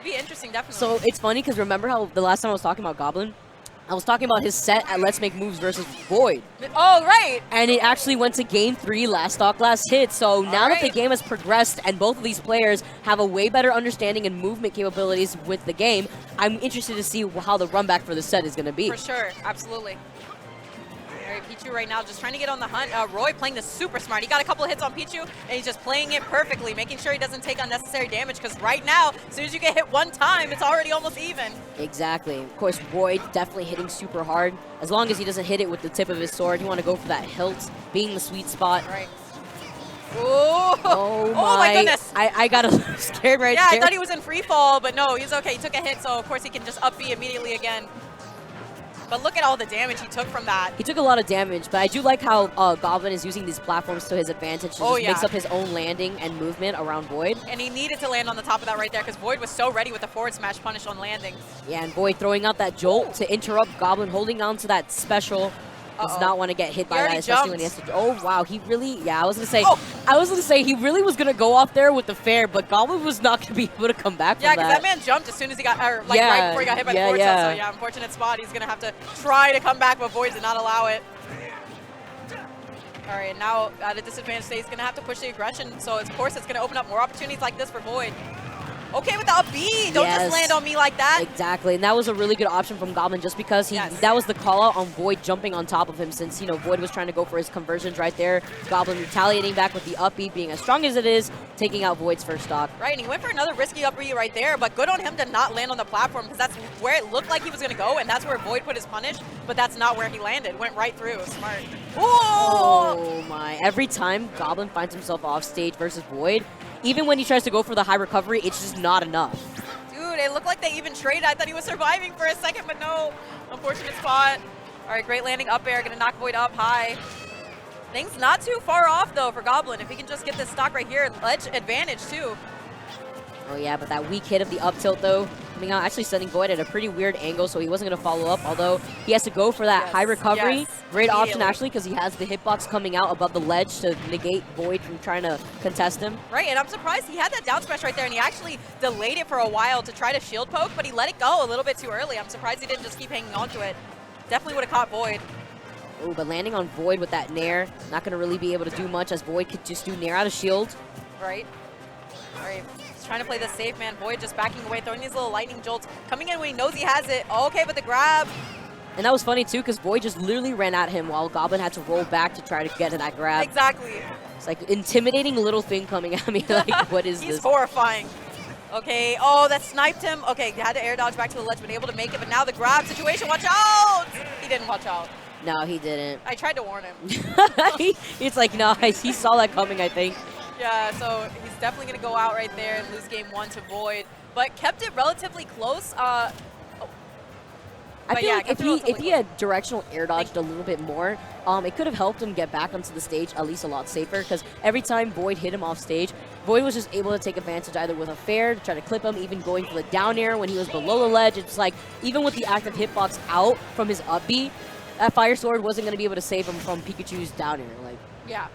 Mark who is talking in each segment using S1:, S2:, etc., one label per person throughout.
S1: be interesting, definitely.
S2: So it's funny because remember how the last time I was talking about Goblin? I was talking about his set at Let's Make Moves versus Void.
S1: Oh, right.
S2: And it actually went to game 3, last stock, last hit. So now that the game has progressed and both of these players have a way better understanding and movement capabilities with the game, I'm interested to see how the run back for the set is going to be.
S1: For sure, absolutely. All right, Pichu right now just trying to get on the hunt. Roy playing this super smart. He got a couple of hits on Pichu, and he's just playing it perfectly, making sure he doesn't take unnecessary damage, because right now, as soon as you get hit one time, it's already almost even.
S2: Exactly. Of course, Void definitely hitting super hard. As long as he doesn't hit it with the tip of his sword, you want to go for that hilt, being the sweet spot.
S1: Right. Ooh.
S2: Oh
S1: my goodness.
S2: I got a little scared right
S1: there.
S2: Yeah,
S1: I thought he was in free fall, but no, he's okay. He took a hit, so of course he can just up B immediately again. But look at all the damage he took from that.
S2: He took a lot of damage, but I do like how Goblin is using these platforms to his advantage to just mix up his own landing and movement around Void.
S1: And he needed to land on the top of that right there because Void was so ready with the forward smash punish on landing.
S2: Yeah, and Void throwing out that jolt to interrupt Goblin, holding on to that special. Does not want to get hit by that, especially when he has to. Oh wow, he really. Yeah, I was gonna say he really was gonna go off there with the fair, but Goblin was not gonna be able to come back from that.
S1: Yeah, because that man jumped as soon as he got, right before he got hit by the forward tilt. So yeah, unfortunate spot. He's gonna have to try to come back, but Void did not allow it. All right, now at a disadvantage state, he's gonna have to push the aggression. So of course it's gonna open up more opportunities like this for Void. Okay with the up B. Don't just land on me like that.
S2: Exactly, and that was a really good option from Goblin just because that was the call out on Void jumping on top of him, since, you know, Void was trying to go for his conversions right there. Goblin retaliating back with the up B, being as strong as it is, taking out Void's first stock.
S1: Right, and he went for another risky up B right there, but good on him to not land on the platform, because that's where it looked like he was going to go, and that's where Void put his punish, but that's not where he landed. Went right through. Smart. Ooh!
S2: Oh my. Every time Goblin finds himself off stage versus Void, even when he tries to go for the high recovery, it's just not enough.
S1: Dude, it looked like they even traded. I thought he was surviving for a second, but no. Unfortunate spot. All right, great landing up air. Gonna knock Void up high. Things not too far off, though, for Goblin. If he can just get this stock right here, ledge advantage, too.
S2: Oh, yeah, but that weak hit of the up tilt, though, coming out, actually sending Void at a pretty weird angle, so he wasn't going to follow up, although he has to go for that high recovery. Great option, actually, because he has the hitbox coming out above the ledge to negate Void from trying to contest him.
S1: Right, and I'm surprised he had that down smash right there, and he actually delayed it for a while to try to shield poke, but he let it go a little bit too early. I'm surprised he didn't just keep hanging on to it. Definitely would have caught Void.
S2: Oh, but landing on Void with that nair, not going to really be able to do much, as Void could just do nair out of shield.
S1: Right. All right. Trying to play the safe, man. Void just backing away, throwing these little lightning jolts, coming in when he knows he has it. Okay, but the grab.
S2: And that was funny, too, because Void just literally ran at him while Goblin had to roll back to try to get to that grab.
S1: Exactly.
S2: It's like intimidating little thing coming at me. Like, what is this?
S1: He's horrifying. Okay, oh, that sniped him. Okay, he had to air dodge back to the ledge, but able to make it. But now the grab situation, watch out! He didn't watch out.
S2: No, he didn't.
S1: I tried to warn him.
S2: It's like, no, he saw that coming, I think.
S1: Yeah, so he's definitely going to go out right there and lose game 1 to Void, but kept it relatively close.
S2: I feel like if he had directional air dodged a little bit more, it could have helped him get back onto the stage at least a lot safer, because every time Void hit him off stage, Void was just able to take advantage either with a fair to try to clip him, even going for the down air when he was below the ledge. It's like, even with the active hitbox out from his up B, that Fire Sword wasn't going to be able to save him from Pikachu's down air. Like,
S1: yeah.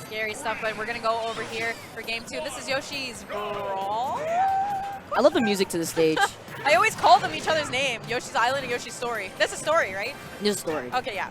S1: Scary stuff, but we're going to go over here for game 2. This is Yoshi's Brawl.
S2: I love the music to the stage.
S1: I always call them each other's name. Yoshi's Island and Yoshi's Story. That's a story, right?
S2: It's a story.
S1: Okay, yeah.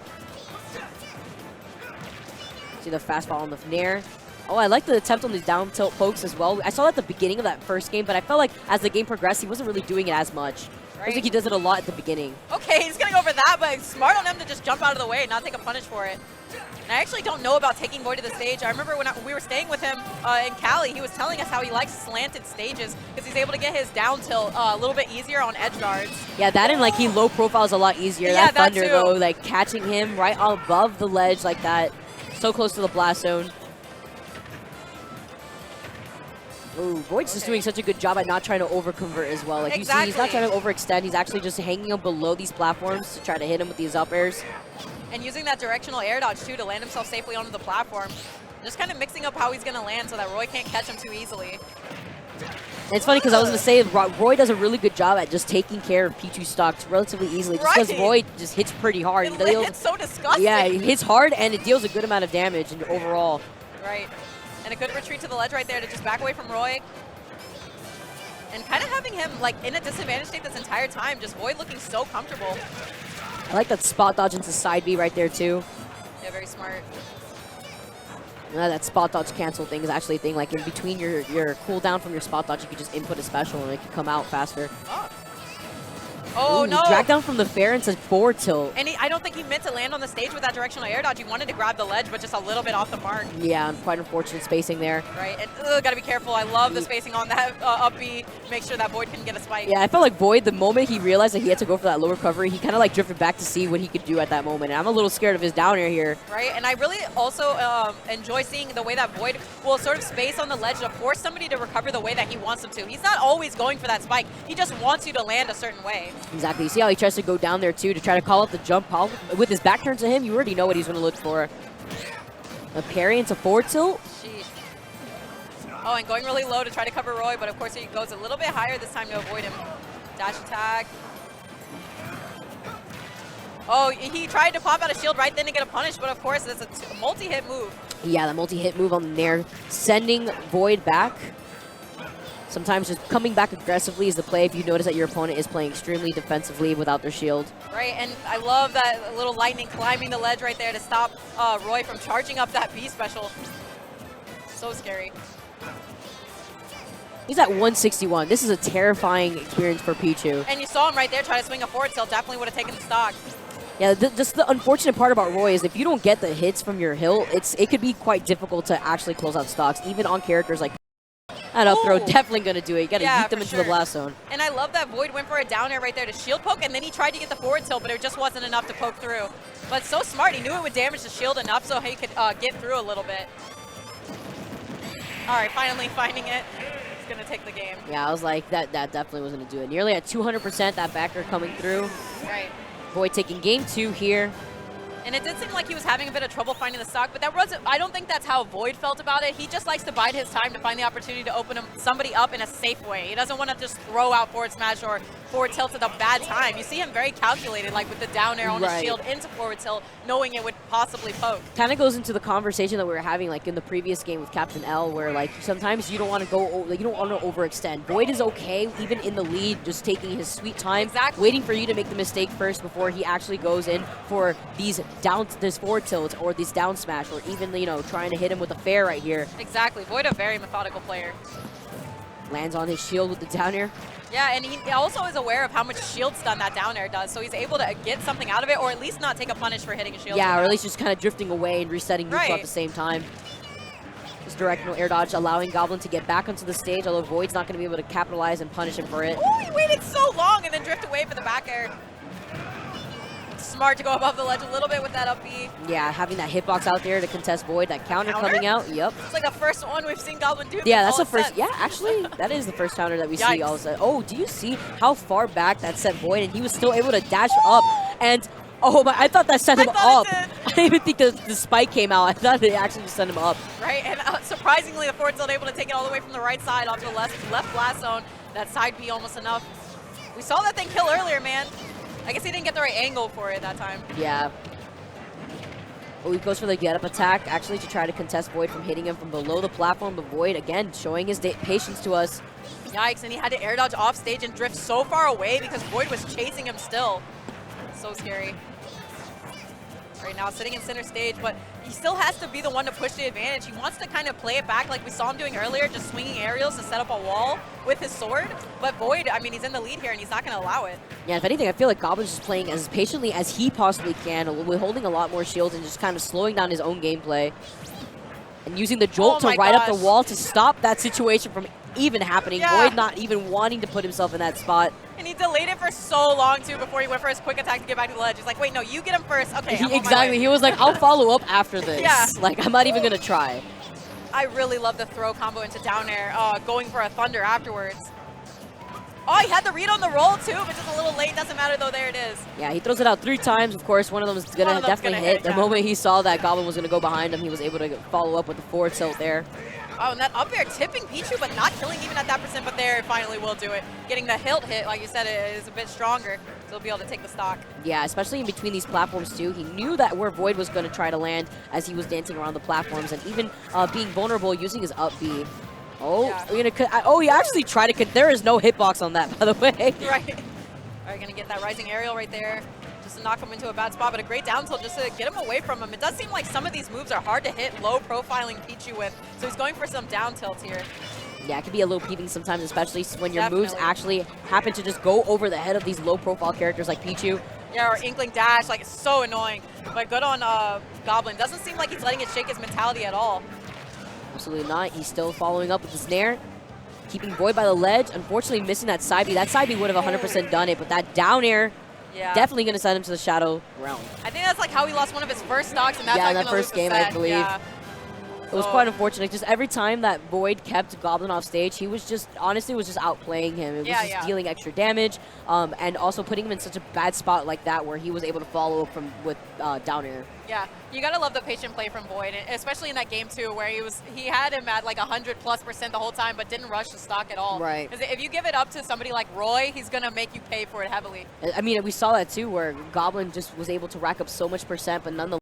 S2: See the fast fall on the nair. Oh, I like the attempt on these down tilt pokes as well. I saw that at the beginning of that first game, but I felt like as the game progressed, he wasn't really doing it as much. Right. I think he does it a lot at the beginning.
S1: Okay, he's going to go for that, but smart on him to just jump out of the way and not take a punish for it. And I actually don't know about taking Void to the stage. I remember when we were staying with him in Cali, he was telling us how he likes slanted stages because he's able to get his down tilt a little bit easier on edge guards.
S2: Yeah, that and like he low profiles a lot easier.
S1: Yeah,
S2: that Thunder though, like catching him right above the ledge like that, so close to the blast zone. Ooh, Void's just doing such a good job at not trying to over-convert as well. Like you see, he's not trying to overextend. He's actually just hanging him below these platforms to try to hit him with these up airs.
S1: And using that directional air dodge, too, to land himself safely onto the platform. Just kind of mixing up how he's going to land so that Roy can't catch him too easily.
S2: And it's funny because I was going to say, Roy does a really good job at just taking care of Pichu stocks relatively easily. Just because Roy just hits pretty hard.
S1: It's so disgusting.
S2: Yeah, it hits hard and it deals a good amount of damage overall.
S1: Right. And a good retreat to the ledge right there to just back away from Roy. And kind of having him like in a disadvantage state this entire time, just Void looking so comfortable.
S2: I like that spot dodge into side B right there too.
S1: Yeah, very smart.
S2: That spot dodge cancel thing is actually a thing. Like in between your cooldown from your spot dodge, you can just input a special and it can come out faster.
S1: Oh,
S2: Ooh,
S1: no.
S2: Drag down from the fair into forward tilt.
S1: And I don't think he meant to land on the stage with that directional air dodge. He wanted to grab the ledge, but just a little bit off the mark.
S2: Yeah, quite unfortunate spacing there.
S1: Right, and gotta be careful. I love the spacing on that up B. Make sure that Void can get a spike.
S2: Yeah, I felt like Void, the moment he realized that he had to go for that low recovery, he kind of like drifted back to see what he could do at that moment. And I'm a little scared of his down air here.
S1: Right, and I really also enjoy seeing the way that Void will sort of space on the ledge to force somebody to recover the way that he wants them to. He's not always going for that spike. He just wants you to land a certain way.
S2: Exactly. You see how he tries to go down there too to try to call out the jump call. With his back turn to him, you already know what he's going to look for. A parry into forward tilt.
S1: Sheesh. Oh, and going really low to try to cover Roy, but of course he goes a little bit higher this time to avoid him. Dash attack. Oh, he tried to pop out a shield right then to get a punish, but of course it's a multi-hit move.
S2: Yeah, the multi-hit move on there, sending Void back. Sometimes just coming back aggressively is the play if you notice that your opponent is playing extremely defensively without their shield.
S1: Right, and I love that little lightning climbing the ledge right there to stop Roy from charging up that B special. So scary.
S2: He's at 161. This is a terrifying experience for Pichu.
S1: And you saw him right there try to swing a forward tilt. Definitely would have taken the stock.
S2: Yeah, just the unfortunate part about Roy is if you don't get the hits from your hilt, it could be quite difficult to actually close out stocks, even on characters like that up throw. Definitely going to do it. You got to yeet them into the blast zone.
S1: And I love that Void went for a down air right there to shield poke, and then he tried to get the forward tilt, but it just wasn't enough to poke through. But so smart. He knew it would damage the shield enough so he could get through a little bit. All right, finally finding it. He's going to take the game.
S2: Yeah, I was like, that definitely was going to do it. Nearly at 200%, that backer coming through.
S1: Right.
S2: Void taking game 2 here.
S1: And it did seem like he was having a bit of trouble finding the stock, but that wasn't, I don't think that's how Void felt about it. He just likes to bide his time to find the opportunity to open somebody up in a safe way. He doesn't want to just throw out forward smash or forward tilt at a bad time. You see him very calculated, like with the down air on the shield into forward tilt, knowing it would possibly poke.
S2: Kind of goes into the conversation that we were having like in the previous game with Captain L, where like sometimes you don't want to go, you don't want to overextend. Void is okay, even in the lead, just taking his sweet time, waiting for you to make the mistake first before he actually goes in for these forward tilts or these down smash, or even, you know, trying to hit him with a fair right here.
S1: Exactly. Void a very methodical player.
S2: Lands on his shield with the down air.
S1: Yeah, and he also is aware of how much shield stun that down air does, so he's able to get something out of it, or at least not take a punish for hitting a shield.
S2: Yeah, or at least just kind of drifting away and resetting neutral at the same time. This directional air dodge allowing Goblin to get back onto the stage, although Void's not going to be able to capitalize and punish him for it.
S1: Oh, he waited so long and then drift away for the back air. Smart to go above the ledge a little bit with that up B.
S2: Yeah, having that hitbox out there to contest Void, that counter coming out. Yep.
S1: It's like the first one we've seen Goblin do.
S2: Yeah, that's the first. Yeah, actually, that is the first counter that we see all of a sudden. Oh, do you see how far back that sent Void, and he was still able to dash up and. Oh my, I thought that sent him up. I didn't even think the spike came out. I thought it actually just sent him up.
S1: Right, and surprisingly, the forward tilt able to take it all the way from the right side onto the left blast zone. That side B almost enough. We saw that thing kill earlier, man. I guess he didn't get the right angle for it that time.
S2: Yeah. Oh, he goes for the get-up attack, actually, to try to contest Void from hitting him from below the platform. But Void, again, showing his patience to us.
S1: Yikes, and he had to air dodge off stage and drift so far away because Void was chasing him still. So scary. Right now, sitting in center stage, but he still has to be the one to push the advantage. He wants to kind of play it back like we saw him doing earlier, just swinging aerials to set up a wall with his sword. But Void, I mean, he's in the lead here, and he's not going to allow it.
S2: Yeah, if anything, I feel like Goblin's just playing as patiently as he possibly can, holding a lot more shields and just kind of slowing down his own gameplay. And using the jolt to ride up the wall to stop that situation from even happening. Void not even wanting to put himself in that spot.
S1: And he delayed it for so long, too, before he went for his quick attack to get back to the ledge. He's like, wait, no, you get him first. Okay,
S2: exactly. He was like, I'll follow up after this. Yeah. Like, I'm not even going to try.
S1: I really love the throw combo into down air, going for a thunder afterwards. Oh, he had the read on the roll, too, but just a little late. Doesn't matter, though. There it is.
S2: Yeah, he throws it out 3 times. Of course, one of them is going to definitely hit. The moment he saw that Goblin was going to go behind him, he was able to follow up with the forward tilt there.
S1: Oh, and that up air tipping Pichu, but not killing even at that percent, but there it finally will do it. Getting the hilt hit, like you said, it is a bit stronger, so he'll be able to take the stock.
S2: Yeah, especially in between these platforms, too. He knew that where Void was going to try to land as he was dancing around the platforms, and even being vulnerable using his up B. Oh,
S1: Yeah.
S2: he actually tried to. There is no hitbox on that, by the way.
S1: Right. All right, gonna get that rising aerial right there, just to knock him into a bad spot, but a great down tilt just to get him away from him. It does seem like some of these moves are hard to hit low profiling Pichu with, so he's going for some down tilts here.
S2: Yeah, it can be a little peeving sometimes, especially when your
S1: Definitely.
S2: moves actually happen to just go over the head of these low-profile characters like Pichu.
S1: Yeah, or Inkling Dash, like, it's so annoying. But good on Goblin. Doesn't seem like he's letting it shake his mentality at all.
S2: Absolutely not. He's still following up with the snare, keeping Void by the ledge. Unfortunately, missing that side B. That side B would have 100% done it, but that down air definitely going to send him to the Shadow Realm.
S1: I think that's like how he lost one of his first stocks, and that's
S2: yeah, in
S1: not
S2: that
S1: gonna
S2: first
S1: lose the
S2: game,
S1: set.
S2: I believe.
S1: Yeah.
S2: It was quite unfortunate. Just every time that Void kept Goblin off stage, he was just, honestly, was just outplaying him. It was just dealing extra damage, and also putting him in such a bad spot like that where he was able to follow up with down air.
S1: Yeah, you gotta love the patient play from Void, especially in that game too, where he had him at like 100+% the whole time, but didn't rush the stock at all.
S2: Right.
S1: Because if you give it up to somebody like Roy, he's gonna make you pay for it heavily.
S2: I mean, we saw that too, where Goblin just was able to rack up so much percent, but nonetheless.